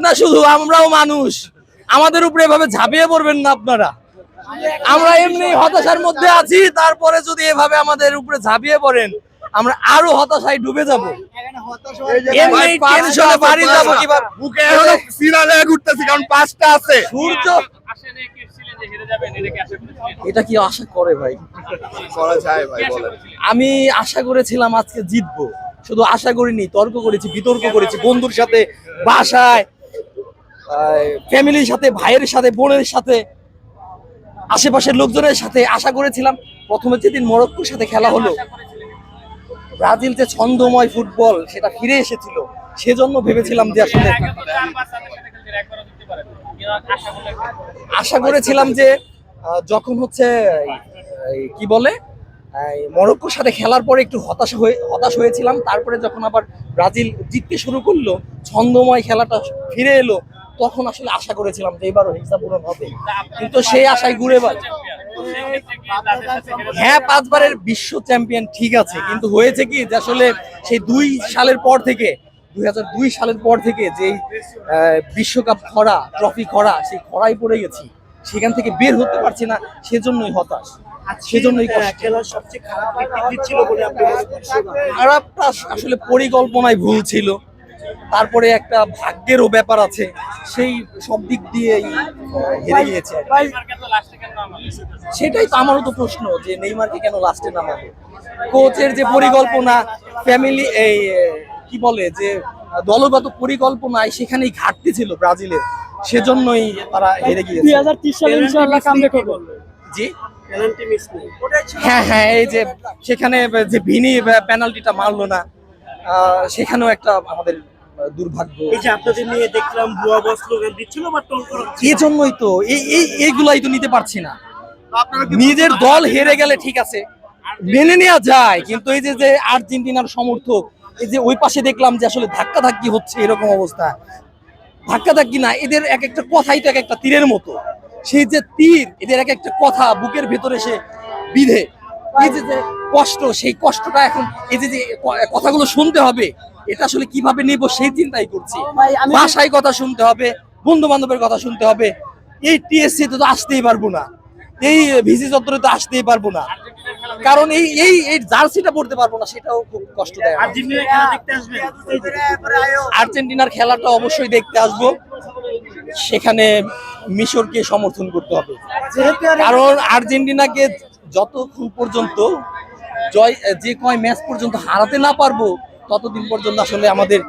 না শুধু আমরাও মানুষ, আমাদের উপরে এভাবে ঝাঁপিয়ে পড়বেন না আপনারা। আমরা এমনি হতাশার মধ্যে আছি, তারপরে যদি এভাবে আমাদের উপরে ঝাঁপিয়ে পড়েন আমরা আরো হতাশায় ডুবে যাব। এমনি টেনশনে বাড়ি যাব কিভাবে, বুকে এখনো সিনালে ঘুরতেছি কারণ পাঁচটা আছে। সূর্য এটা কি আশা করে ভাই? করা যায় ভাই, বলেন। আমি আশা করেছিলাম আজকে জিতবো, শুধু আশা করিনি, তর্ক করেছি, বিতর্ক করেছি বন্ধুর সাথে, বাসায়, ফ্যামিলির সাথে, ভাইয়ের সাথে, বোনের সাথে, আশেপাশের লোকজনের সাথে। আশা করেছিলাম প্রথমে যেদিন মরক্কোর সাথে খেলা হলো, ব্রাজিল যে ছন্দময় ফুটবল সেটা ফিরে এসেছিল, সেজন্য ভেবেছিলাম যে আসলে আশা করেছিলাম যে যখন হচ্ছে কি বলে মরক্কোর সাথে খেলার পরে একটু হতাশ হয়েছিলাম, তারপরে যখন আবার ব্রাজিল জিততে শুরু করলো, ছন্দময় খেলাটা ফিরে এলো, তখন আসলে আশা করেছিলাম যে এবারও হিসাব পূরণ হবে, কিন্তু সেই আশায় ঘুরে বাজ। হ্যাঁ, 5 বারের বিশ্ব চ্যাম্পিয়ন ঠিক আছে, কিন্তু হয়েছে কি যে আসলে সেই 2002 সালের পর থেকে যে বিশ্বকাপ খরা, ট্রফি খরা, সেই খরায় পড়ে গেছি, সেখান থেকে বের হতে পারছি না, সেজন্যই হতাশ, সেজন্যই খেলার সবচেয়ে খারাপ দিকটি কি ছিল বলে আপনি মনে করছেন? খারাপটা আসলে পরিকল্পনায় ভুল ছিল, তারপরে একটা ভাগ্যেরও ব্যাপার আছে, সেই সব দিক দিয়েই হেরে গিয়েছে। সেটাই তো আমারও তো প্রশ্ন, যে নেইমারকে কেন লাস্টে নামাবে? কোচের যে পরিকল্পনা, ফ্যামিলি এই কি বলে যে দলগত পরিকল্পনায় সেখানেই ঘাটতি ছিল ব্রাজিলের, সেজন্যই তারা হেরে গিয়েছে। 2030 সালে ইনশাআল্লাহ কামব্যাক হবে। জি পেনাল্টি মিস নেই। হ্যাঁ হ্যাঁ, এই যে সেখানে যে ভিনি পেনাল্টিটা মারলো না, সেখানেও একটা আমাদের দুর্ভাগ্য। এই যে আপনাদের নিয়ে দেখলাম ভুয়া বস স্লোগান দিচ্ছিল বা টোল করা হচ্ছিল। এই জন্যই তো এইগুলাই তো নিতে পারছি না। নিজের দল হেরে গেলে ঠিক আছে, মেনে নেওয়া যায়, কিন্তু এই যে আর্জেন্টিনার সমর্থক, এই যে ওই পাশে দেখলাম যে আসলে ধাক্কাধাক্কি হচ্ছে, এরকম অবস্থা। ধাক্কাধাক্কি না, এদের এক একটা কথাই তো এক একটা তীরের মতো, সেই যে তীর, এদের এক একটা কথা বুকের ভেতরে সে বিধে, এই যে কষ্ট, সেই কষ্টটা এখন এই যে কথাগুলো শুনতে হবে, এটা আসলে কিভাবে নিব সেই চিন্তাই করছি। বাসায় কথা শুনতে হবে, বন্ধু বান্ধবের কথা শুনতে হবে, এই টিএসসি তো আসতেই পারবো না, এই ভিসি চত্বরে তো আসতেই পারবো না, কারণ এই জার্সিটা পড়তে পারবো না, সেটাও খুব কষ্ট দেয়। আর্জেন্টিনার খেলা দেখতে আসবেন? আর্জেন্টিনার খেলাটা অবশ্যই দেখতে আসবো, সেখানে মিশরকে সমর্থন করতে হবে, কারণ আর্জেন্টিনাকে যতক্ষণ পর্যন্ত যে কয় ম্যাচ পর্যন্ত হারাতে না পারবো, ততদিন পর্যন্ত আসলে আমাদের